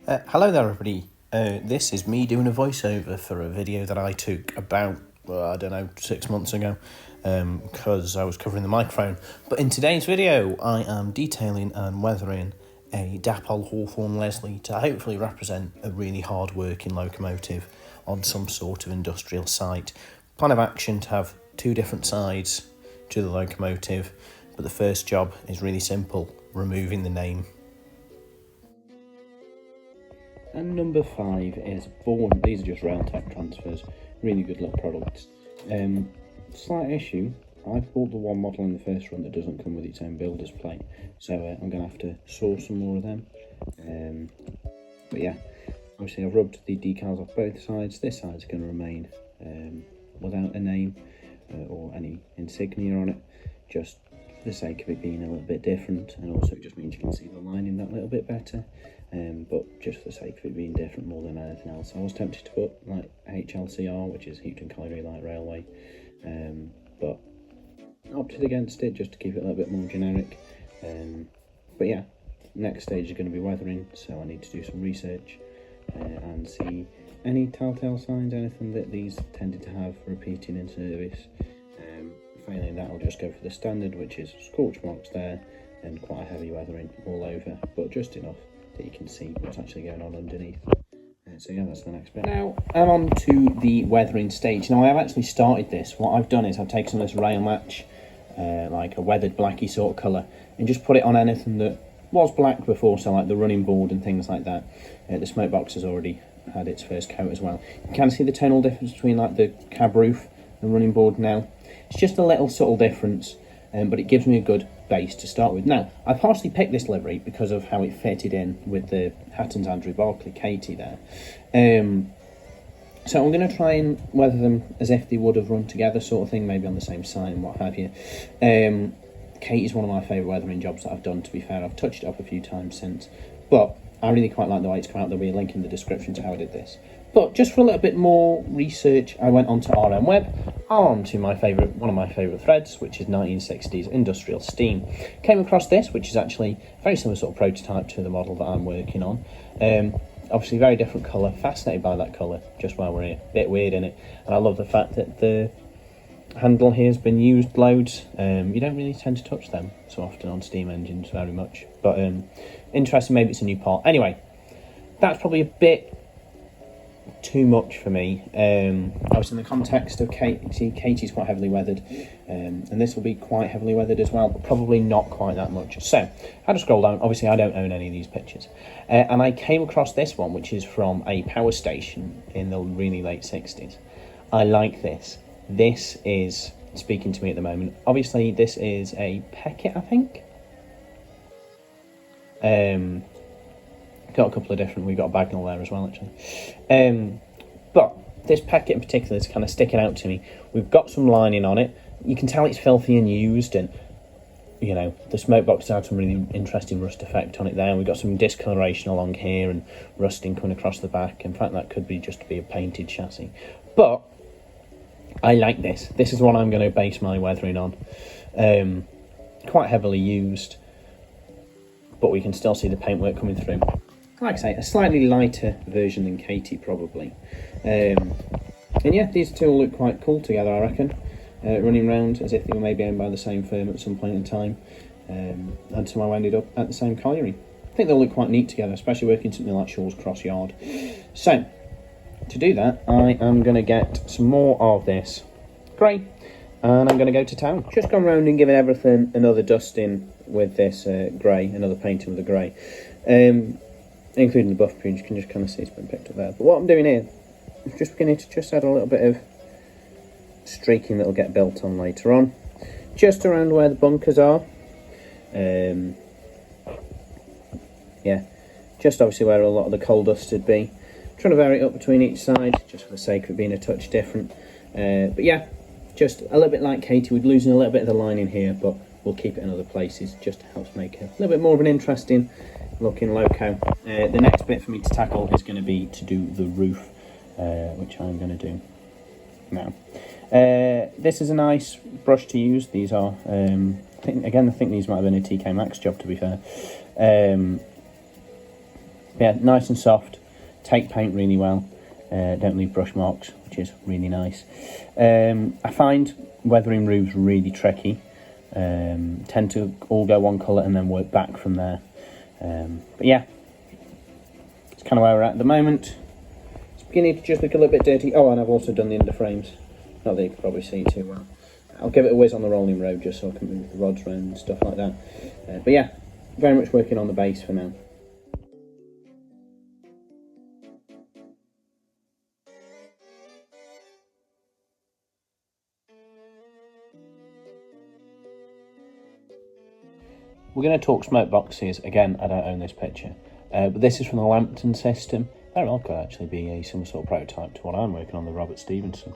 Hello there everybody, this is me doing a voiceover for a video that I took about, 6 months ago, because I was covering the microphone. But in today's video I am detailing and weathering a Dapol Hawthorne Leslie to hopefully represent a really hard working locomotive on some sort of industrial site. Plan of action to have two different sides to the locomotive, but the first job is really simple, removing the name. And number 5 is Born. These are just rail tech transfers, really good little products. Slight issue, I've bought the one model in the first run that doesn't come with its own builder's plate, so I'm going to have to source some more of them. But yeah, obviously I've rubbed the decals off both sides. This side's going to remain without a name or any insignia on it, just for the sake of it being a little bit different, and also it just means you can see the lining that little bit better. But just for the sake of it being different more than anything else, I was tempted to put like HLCR, which is Heaton Colliery Light Railway, but opted against it just to keep it a little bit more generic. But yeah, next stage is going to be weathering, so I need to do some research and see any telltale signs, anything that these tended to have repeating in service. Failing that, I'll just go for the standard, which is scorch marks there and quite a heavy weathering all over, but just enough that you can see what's actually going on underneath. So yeah, that's the next bit. Now I'm on to the weathering stage. Now I have actually started this. What I've done is I've taken some of this rail match, like a weathered blacky sort of colour, and just put it on anything that was black before, so like the running board and things like that. The smoke box has already had its first coat as well. You can see the tonal difference between like the cab roof and running board now. It's just a little subtle difference, but it gives me a good base to start with. Now, I partially picked this livery because of how it fitted in with the Hatton's Andrew Barclay Katie there. So I'm going to try and weather them as if they would have run together, sort of thing, maybe on the same site and what have you. Katie's one of my favourite weathering jobs that I've done, to be fair. I've touched it up a few times since, but I really quite like the way it's come out. There'll be a link in the description to how I did this. But just for a little bit more research, I went onto RM Web, onto one of my favourite threads, which is 1960s industrial steam. Came across this, which is actually a very similar sort of prototype to the model that I'm working on. Obviously very different colour, fascinated by that colour, just while we're here, bit weird in it. And I love the fact that the handle here has been used loads. You don't really tend to touch them so often on steam engines very much, but interesting, maybe it's a new part. Anyway, that's probably a bit too much for me. I was in the context of Katie's quite heavily weathered, and this will be quite heavily weathered as well, but probably not quite that much. So I had to scroll down. Obviously I don't own any of these pictures, and I came across this one, which is from a power station in the really late 60s. I like this. This is speaking to me at the moment. Obviously this is a Peckett, I think. Got a couple of different, we've got a Bagnall there as well actually. But this Peckett in particular is kind of sticking out to me. We've got some lining on it. You can tell it's filthy and used, and you know, the smoke box has had some really interesting rust effect on it there. We've got some discoloration along here and rusting coming across the back. In fact, that could be just be a painted chassis. But I like this. This is what I'm going to base my weathering on. Quite heavily used, but we can still see the paintwork coming through. Like I say, a slightly lighter version than Katie probably. And yeah, these two will look quite cool together, I reckon. Running around as if they were maybe owned by the same firm at some point in time. And somehow ended up at the same colliery. I think they'll look quite neat together, especially working something like Shaw's Cross Yard. So, to do that, I am going to get some more of this grey, and I'm going to go to town. Just gone round and given everything another dusting with this grey, another painting with the grey, including the buff prune. You can just kind of see it's been picked up there. But what I'm doing here is just beginning to just add a little bit of streaking that will get built on later on, just around where the bunkers are. Yeah, just obviously where a lot of the coal dust would be. Trying to vary it up between each side, just for the sake of it being a touch different. But yeah, just a little bit like Katie, we're losing a little bit of the lining here, but we'll keep it in other places, just to help make it a little bit more of an interesting looking loco. The next bit for me to tackle is going to be to do the roof, which I'm going to do now. This is a nice brush to use. These are, I think these might have been a TK Maxx job, to be fair. Yeah, nice and soft, take paint really well, don't leave brush marks, which is really nice. I find weathering roofs really tricky, tend to all go one colour and then work back from there. But yeah, it's kind of where we're at the moment. It's beginning to just look a little bit dirty. Oh, and I've also done the underframes, not that you can probably see too well. I'll give it a whiz on the rolling road just so I can move the rods around and stuff like that. But yeah, very much working on the base for now. We're going to talk smoke boxes. Again, I don't own this picture, but this is from the Lambton system. Very well could actually be some sort of prototype to what I'm working on, the Robert Stevenson.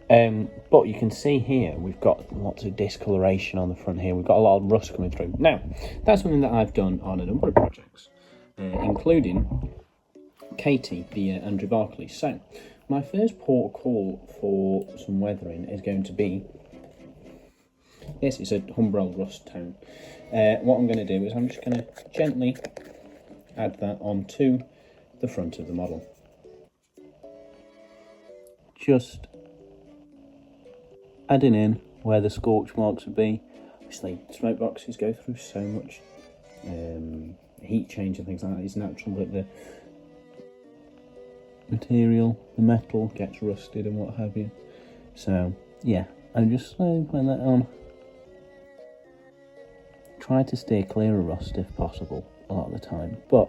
But you can see here, we've got lots of discoloration on the front here. We've got a lot of rust coming through. Now, that's something that I've done on a number of projects, including Katie, the Andrew Barclay. So, my first port of call for some weathering is going to be, yes, it's a Humbrol rust tone. What I'm going to do is I'm just going to gently add that onto the front of the model. Just adding in where the scorch marks would be. Obviously, smoke boxes go through so much heat change and things like that. It's natural that the material, the metal, gets rusted and what have you. So, yeah, I'm just slowly putting that on. Try to steer clear of rust if possible a lot of the time, but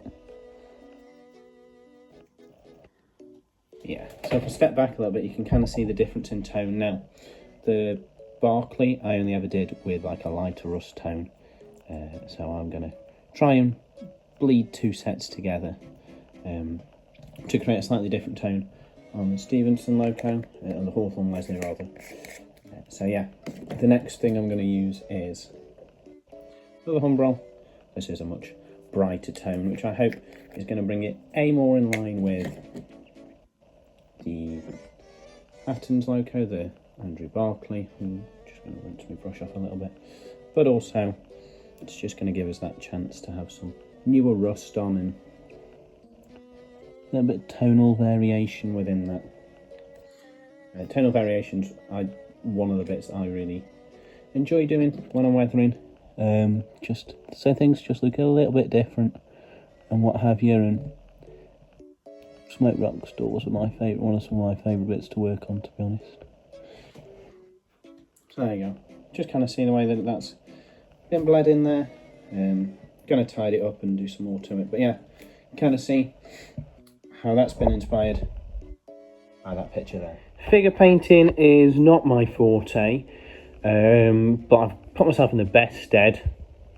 yeah. So if I step back a little bit, you can kind of see the difference in tone now. The Barclay I only ever did with like a lighter rust tone, so I'm going to try and bleed two sets together to create a slightly different tone on the Stevenson loco, on the Hawthorne Leslie rather. So yeah, the next thing I'm going to use is another Humbrol. This is a much brighter tone, which I hope is going to bring it more in line with the Atton's loco, the Andrew Barclay. I'm just going to rinse my brush off a little bit, but also it's just going to give us that chance to have some newer rust on and a little bit of tonal variation within that. Tonal variations are one of the bits that I really enjoy doing when I'm weathering. Just so things just look a little bit different and what have you, and smoke rock stalls are one of some of my favourite bits to work on, to be honest. So there you go, just kind of see the way that that's been bled in there. Gonna tidy it up and do some more to it, but yeah, kind of see how that's been inspired by that picture there. Figure painting is not my forte, but I've put myself in the best stead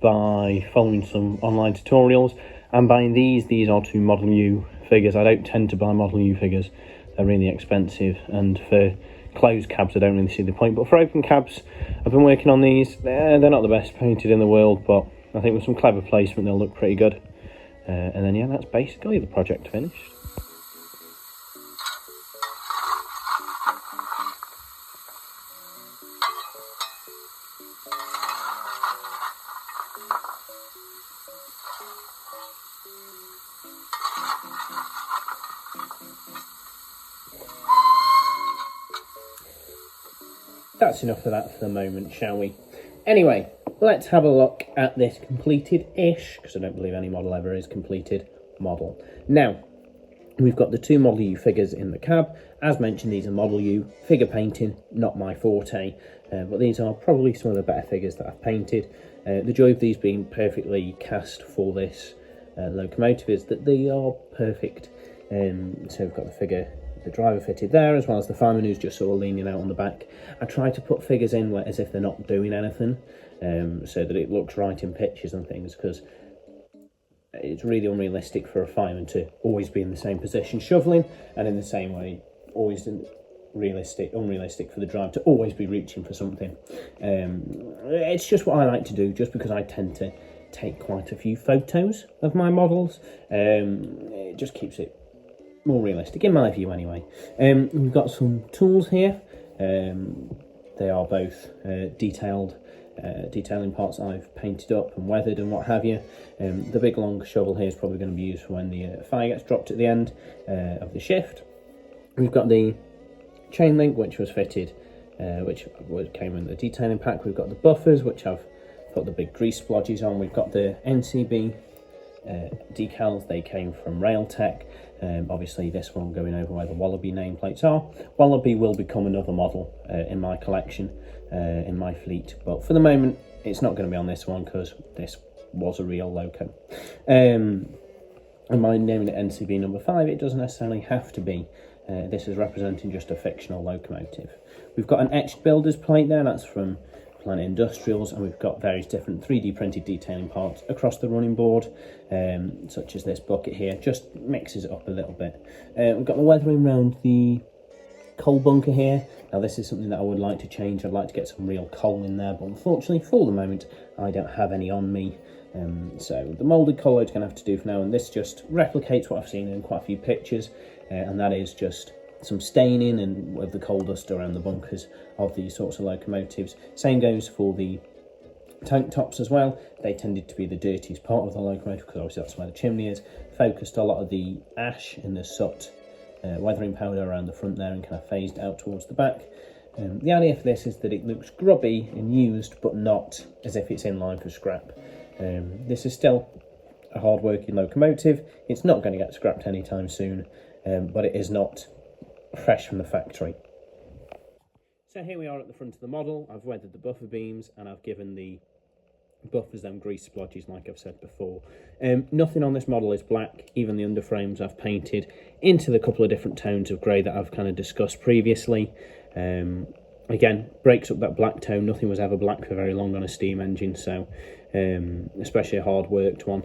by following some online tutorials and buying these. These are two Model U figures. I don't tend to buy Model U figures, they're really expensive, and for closed cabs I don't really see the point, but for open cabs I've been working on these. They're not the best painted in the world, but I think with some clever placement they'll look pretty good. And then yeah, that's basically the project finished. That's enough of that for the moment, shall we? Anyway, let's have a look at this completed-ish, because I don't believe any model ever is completed model. Now, we've got the two Model U figures in the cab. As mentioned, these are Model U. Figure painting, not my forte, but these are probably some of the better figures that I've painted. The joy of these being perfectly cast for this locomotive is that they are perfect. So we've got the figure, the driver fitted there, as well as the fireman who's just sort of leaning out on the back. I try to put figures in where, as if they're not doing anything, so that it looks right in pictures and things, because it's really unrealistic for a fireman to always be in the same position shoveling, and in the same way always unrealistic for the driver to always be reaching for something. It's just what I like to do, just because I tend to take quite a few photos of my models. It just keeps it more realistic, in my view anyway. We've got some tools here. They are both detailed detailing parts I've painted up and weathered and what have you. The big long shovel here is probably going to be used for when the fire gets dropped at the end of the shift. We've got the chain link, which was fitted, which came in the detailing pack. We've got the buffers, which I've put the big grease splodges on. We've got the NCB decals. They came from Railtech. Obviously this one going over where the Wallaby nameplates are. Wallaby will become another model in my collection, in my fleet, but for the moment it's not going to be on this one because this was a real loco. And by naming it NCB number 5, it doesn't necessarily have to be. This is representing just a fictional locomotive. We've got an etched builder's plate there, that's from Planet Industrials, and we've got various different 3D printed detailing parts across the running board, such as this bucket here, just mixes it up a little bit. We've got the weathering around the coal bunker here. Now this is something that I would like to change. I'd like to get some real coal in there, but unfortunately for the moment I don't have any on me. So the moulded coal load's going to have to do for now, and this just replicates what I've seen in quite a few pictures, and that is just some staining and with the coal dust around the bunkers of these sorts of locomotives. Same goes for the tank tops as well. They tended to be the dirtiest part of the locomotive because obviously that's where the chimney is. Focused a lot of the ash and the soot weathering powder around the front there and kind of phased out towards the back. The idea for this is that it looks grubby and used, but not as if it's in line for scrap. This is still a hard-working locomotive. It's not going to get scrapped anytime soon, but it is not fresh from the factory. So here we are at the front of the model. I've weathered the buffer beams and I've given the buffers them grease splodges like I've said before. Nothing on this model is black. Even the underframes I've painted into the couple of different tones of grey that I've kind of discussed previously. Again, breaks up that black tone. Nothing was ever black for very long on a steam engine, so especially a hard worked one.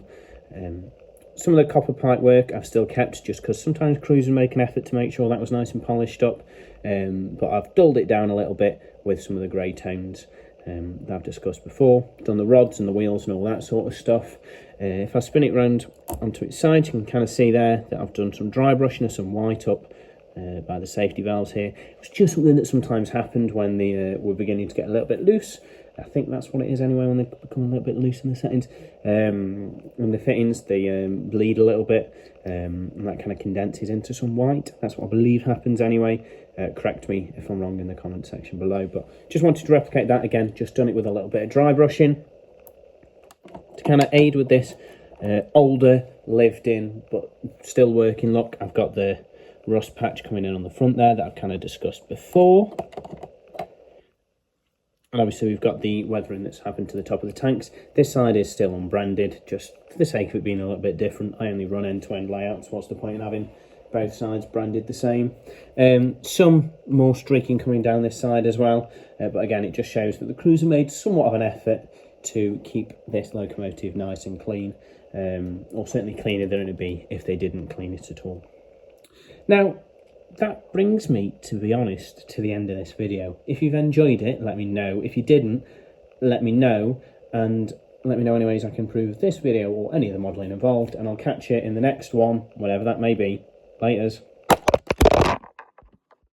Some of the copper pipe work I've still kept just because sometimes crews would make an effort to make sure that was nice and polished up, but I've dulled it down a little bit with some of the grey tones that I've discussed before. Done the rods and the wheels and all that sort of stuff. If I spin it round onto its side, you can kind of see there that I've done some dry brushing and some white up by the safety valves here. It's just something that sometimes happened when they were beginning to get a little bit loose. I think that's what it is anyway, when they become a little bit loose in the settings. And the fittings, they bleed a little bit, and that kind of condenses into some white. That's what I believe happens anyway. Correct me if I'm wrong in the comment section below, but just wanted to replicate that again. Just done it with a little bit of dry brushing to kind of aid with this older, lived in, but still working look. I've got the rust patch coming in on the front there that I've kind of discussed before. And obviously we've got the weathering that's happened to the top of the tanks. This side is still unbranded, just for the sake of it being a little bit different. I only run end-to-end layouts. What's the point in having both sides branded the same? Some more streaking coming down this side as well. But again, it just shows that the crews have made somewhat of an effort to keep this locomotive nice and clean. Or certainly cleaner than it would be if they didn't clean it at all. Now, that brings me, to be honest, to the end of this video. If you've enjoyed it, let me know. If you didn't, let me know, and let me know any ways I can improve this video or any of the modelling involved, and I'll catch you in the next one, whatever that may be. Laters.